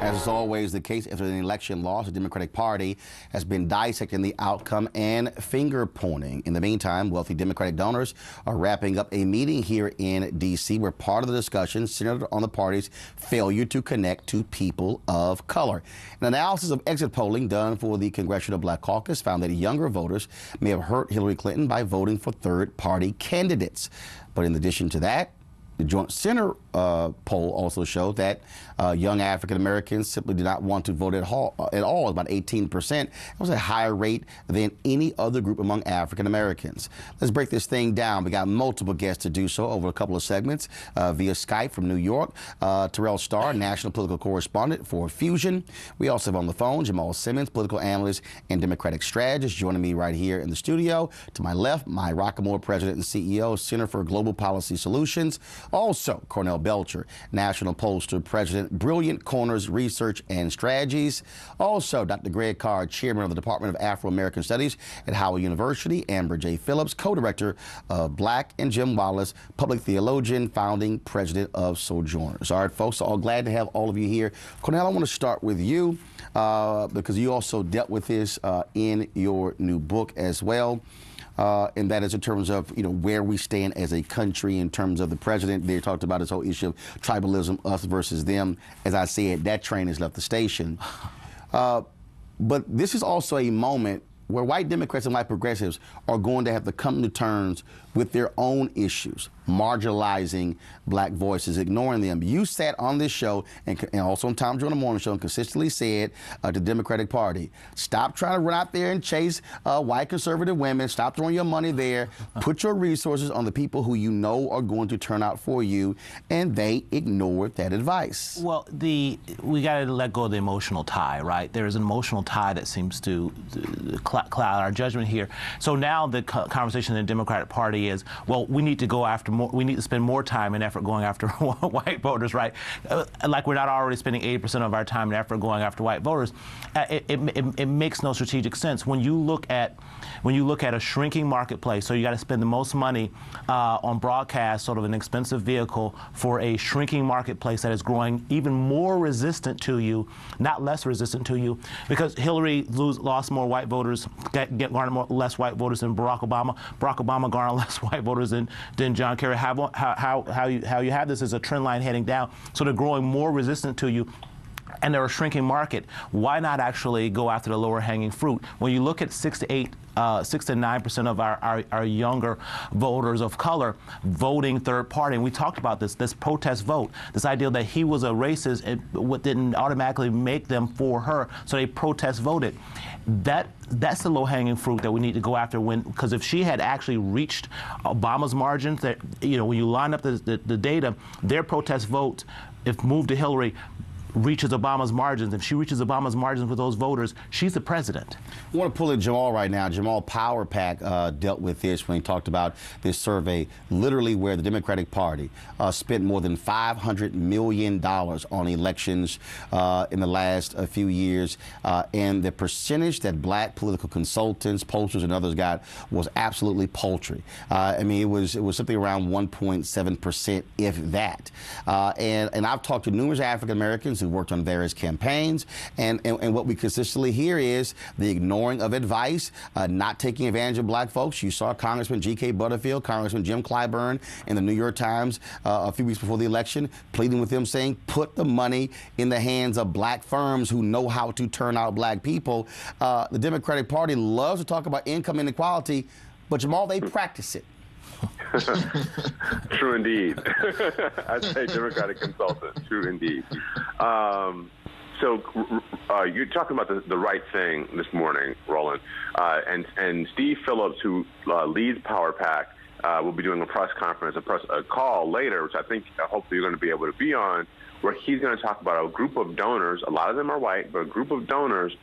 As is always the case, after an election loss, the Democratic Party has been dissecting the outcome and finger-pointing. In the meantime, wealthy Democratic donors are wrapping up a meeting here in D.C. where part of the discussion centered on the party's failure to connect to people of color. An analysis of exit polling done for the Congressional Black Caucus found that younger voters may have hurt Hillary Clinton by voting for third-party candidates. But in addition to that, the Joint Center poll also showed that young African Americans simply did not want to vote at all, about 18%. That was a higher rate than any other group among African Americans. Let's break this thing down. We got multiple guests to do so over a couple of segments via Skype from New York. Terrell Starr, national political correspondent for Fusion. We also have on the phone Jamal Simmons, political analyst and Democratic strategist, joining me right here in the studio. To my left, Mai Rockamore, president and CEO, Center for Global Policy Solutions. Also, Cornell Belcher, national pollster, president, Brilliant Corners Research and Strategies. Also, Dr. Greg Carr, chairman of the Department of Afro-American Studies at Howard University. Amber J. Phillips, co-director of Black, and Jim Wallace, public theologian, founding president of Sojourners. All right, folks, all glad to have all of you here. Cornell, I want to start with you because you also dealt with this in your new book as well. And that is in terms of, where we stand as a country in terms of the president. They talked about this whole issue of tribalism, us versus them. As I said, that train has left the station. But this is also a moment where white Democrats and white progressives are going to have to come to terms with their own issues, marginalizing black voices, ignoring them. You sat on this show and also on Tom Joyner Morning Show and consistently said to the Democratic Party, stop trying to run out there and chase white conservative women, stop throwing your money there, put your resources on the people who you know are going to turn out for you, and they ignored that advice. Well, we got to let go of the emotional tie, right? There is an emotional tie that seems to cloud our judgment here. So now the conversation in the Democratic Party is, well, we need to go after more, we need to spend more time and effort going after white voters, right? Like we're not already spending 80% of our time and effort going after white voters. It makes no strategic sense. When you look at a shrinking marketplace, so you got to spend the most money on broadcast, sort of an expensive vehicle for a shrinking marketplace that is growing even more resistant to you, not less resistant to you, because Hillary lost more white voters, garnered less white voters than Barack Obama. Barack Obama garnered less white voters than John Kerry. How you have this as a trend line heading down, so they're growing more resistant to you. And they're a shrinking market. Why not actually go after the lower hanging fruit? When you look at 6 to 9% of our younger voters of color voting third party, and we talked about this protest vote, this idea that he was a racist, it didn't automatically make them for her, so they protest voted. That's the low-hanging fruit that we need to go after, because if she had actually reached Obama's margins, that when you line up the data, their protest vote, if moved to Hillary, reaches Obama's margins. If she reaches Obama's margins with those voters, she's the president. I want to pull in Jamal right now. Jamal, Power Pack dealt with this when he talked about this survey, literally where the Democratic Party spent more than $500 million on elections in the last few years. And the percentage that black political consultants, pollsters, and others got was absolutely paltry. I mean, it was something around 1.7%, if that. And I've talked to numerous African Americans who worked on various campaigns, and what we consistently hear is the ignoring of advice, not taking advantage of black folks. You saw Congressman G.K. Butterfield, Congressman Jim Clyburn in the New York Times a few weeks before the election, pleading with them, saying, put the money in the hands of black firms who know how to turn out black people. The Democratic Party loves to talk about income inequality, but Jamal, they practice it. True indeed. I'd say Democratic consultant. True indeed. So you're talking about the right thing this morning, Roland, and Steve Phillips, who leads Power Pack, will be doing a press conference, a call later, which I think hopefully you're going to be able to be on, where he's going to talk about a group of donors. A lot of them are white, but a group of donors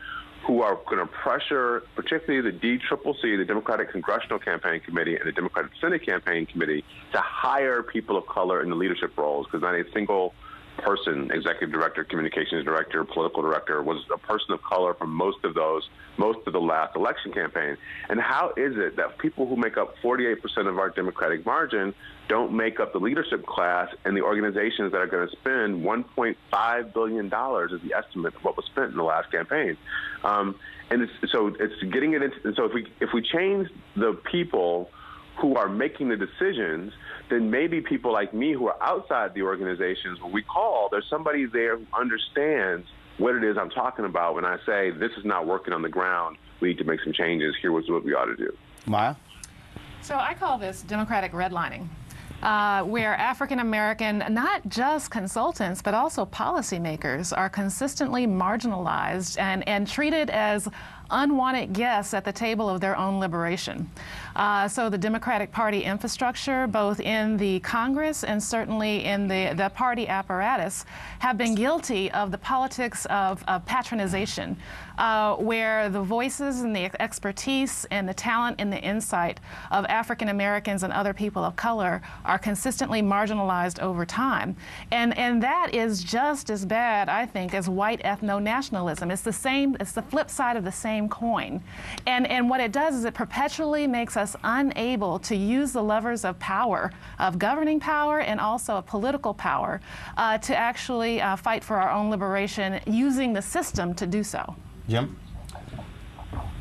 who are going to pressure, particularly the DCCC, the Democratic Congressional Campaign Committee, and the Democratic Senate Campaign Committee, to hire people of color in the leadership roles, because not a single person, executive director, communications director, political director, was a person of color for most of the last election campaign. And how is it that people who make up 48% of our Democratic margin don't make up the leadership class and the organizations that are going to spend $1.5 billion is the estimate of what was spent in the last campaign. And it's getting it into, and so if we change the people who are making the decisions, then maybe people like me who are outside the organizations, when we call, there's somebody there who understands what it is I'm talking about when I say this is not working on the ground. We need to make some changes. Here was what we ought to do. Maya? So I call this democratic redlining. Where African American, not just consultants, but also policymakers are consistently marginalized and treated as unwanted guests at the table of their own liberation. So the Democratic Party infrastructure, both in the Congress and certainly in the party apparatus, have been guilty of the politics of patronization, where the voices and the expertise and the talent and the insight of African Americans and other people of color are consistently marginalized over time. And that is just as bad, I think, as white ethno-nationalism. It's the flip side of the same coin. And what it does is it perpetually makes us unable to use the levers of power, of governing power and also of political power, to actually fight for our own liberation using the system to do so. Jim?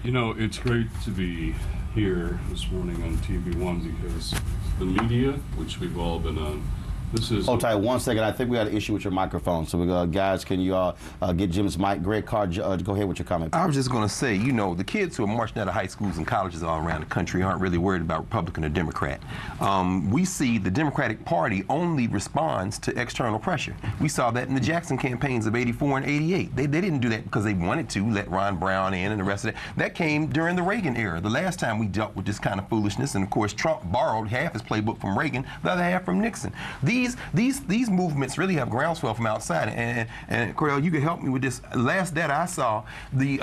You know, it's great to be here this morning on TV1 because the media, which we've all been on, this is... Hold tight 1 second. I think we got an issue with your microphone. So, guys, can you all get Jim's mic? Greg Carr, go ahead with your comment. I was just going to say, you know, the kids who are marching out of high schools and colleges all around the country aren't really worried about Republican or Democrat. We see the Democratic Party only responds to external pressure. We saw that in the Jackson campaigns of '84 and '88. They didn't do that because they wanted to let Ron Brown in and the rest of that. That came during the Reagan era, the last time we dealt with this kind of foolishness. And, of course, Trump borrowed half his playbook from Reagan, the other half from Nixon. These movements really have groundswell from outside, and Correll, you can help me with this. Last data I saw, the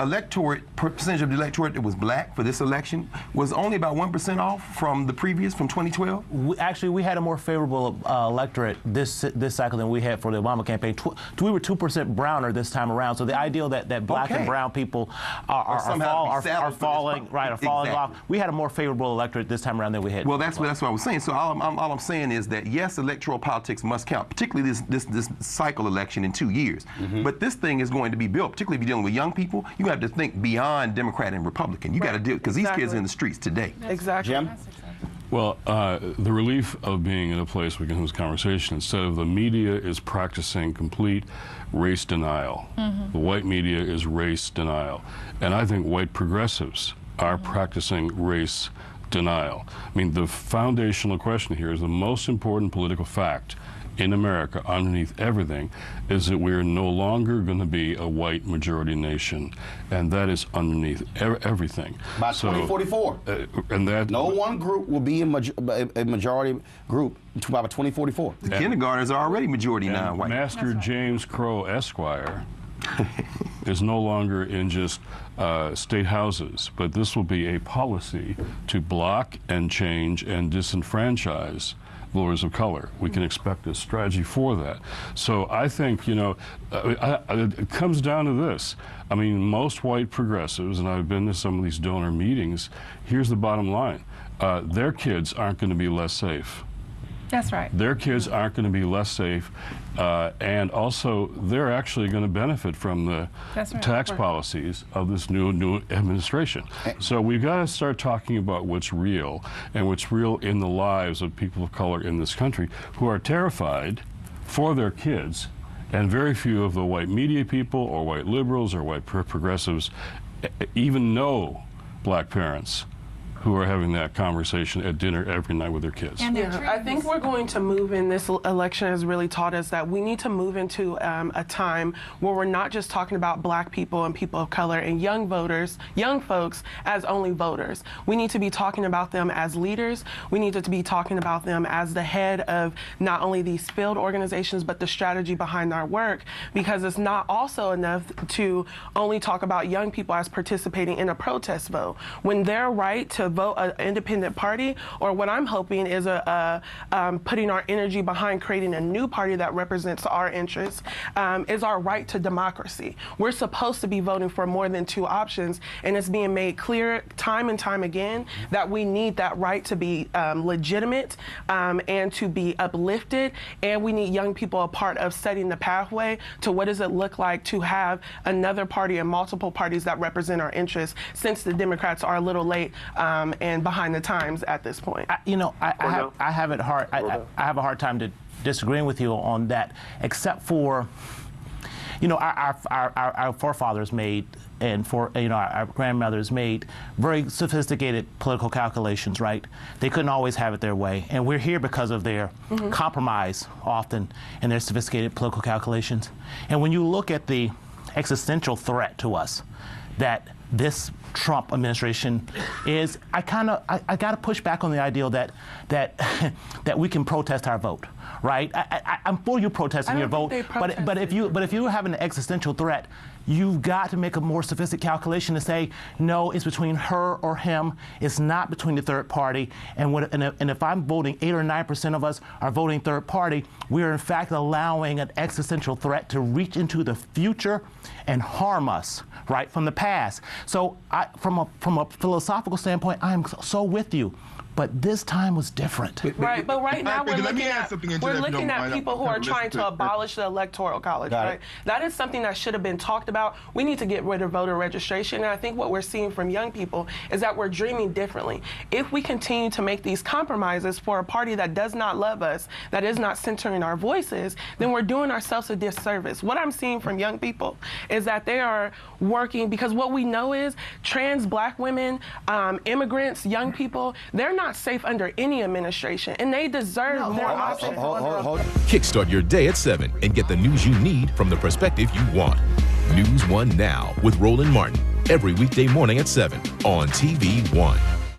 percentage of the electorate that was black for this election was only about 1% off from the previous, from 2012. We had a more favorable electorate this cycle than we had for the Obama campaign. We were 2% browner this time around. So the ideal that black and brown people are falling off. We had a more favorable electorate this time around than we had. Well, that's what I was saying. So all I'm saying is that yes, electoral politics must count, particularly this cycle election in 2 years. Mm-hmm. But this thing is going to be built, particularly if you're dealing with young people. You have to think beyond Democrat and Republican. You got to deal, because these kids are in the streets today. Exactly. Jim? Well, the relief of being in a place we can have this conversation, instead of the media is practicing complete race denial. Mm-hmm. The white media is race denial. And I think white progressives are practicing race denial. I mean, the foundational question here is the most important political fact in America, underneath everything, is that we're no longer going to be a white majority nation, and that is underneath everything. By 2044. And that no one group will be a majority group by 2044. The kindergartners are already majority now white. Master James Crow Esquire is no longer in just state houses, but this will be a policy to block and change and disenfranchise voters of color. We can expect a strategy for that. So I think, you know, it comes down to this. I mean, most white progressives, and I've been to some of these donor meetings, here's the bottom line. Their kids aren't going to be less safe. That's right. Their kids aren't going to be less safe, and also they're actually going to benefit from the tax policies of this new administration. So we've got to start talking about what's real, and what's real in the lives of people of color in this country who are terrified for their kids, and very few of the white media people or white liberals or white progressives even know black parents who are having that conversation at dinner every night with their kids. I think we're going to move in, this election has really taught us that we need to move into a time where we're not just talking about black people and people of color and young voters, young folks as only voters. We need to be talking about them as leaders. We need to be talking about them as the head of not only these field organizations, but the strategy behind our work, because it's not also enough to only talk about young people as participating in a protest vote. When their right to to vote an independent party, or what I'm hoping is putting our energy behind creating a new party that represents our interests, is our right to democracy. We're supposed to be voting for more than two options, and it's being made clear time and time again that we need that right to be legitimate and to be uplifted, and we need young people a part of setting the pathway to what does it look like to have another party and multiple parties that represent our interests, since the Democrats are a little late and behind the times at this point. I have a hard time disagreeing with you on that, except for, our forefathers made, and our grandmothers made very sophisticated political calculations, right? They couldn't always have it their way, and we're here because of their compromise often in their sophisticated political calculations. And when you look at the existential threat to us that this Trump administration is, I got to push back on the idea that we can protest our vote, right? I'm for you protesting your vote, but if you have an existential threat, you've got to make a more sophisticated calculation to say, no, it's between her or him. It's not between the third party. And if I'm voting, 8 or 9% of us are voting third party, we are in fact allowing an existential threat to reach into the future and harm us, right, from the past. So from a philosophical standpoint, I am so with you. But this time was different. Right, but right now we're looking at people who are trying to abolish the Electoral College, right? That is something that should have been talked about. We need to get rid of voter registration, and I think what we're seeing from young people is that we're dreaming differently. If we continue to make these compromises for a party that does not love us, that is not centering our voices, then we're doing ourselves a disservice. What I'm seeing from young people is that they are working, because what we know is trans Black women, immigrants, young people, they're not safe under any administration, and they deserve more options. Kickstart your day at 7 and get the news you need from the perspective you want. NewsOne Now with Roland Martin, every weekday morning at 7 on TV1.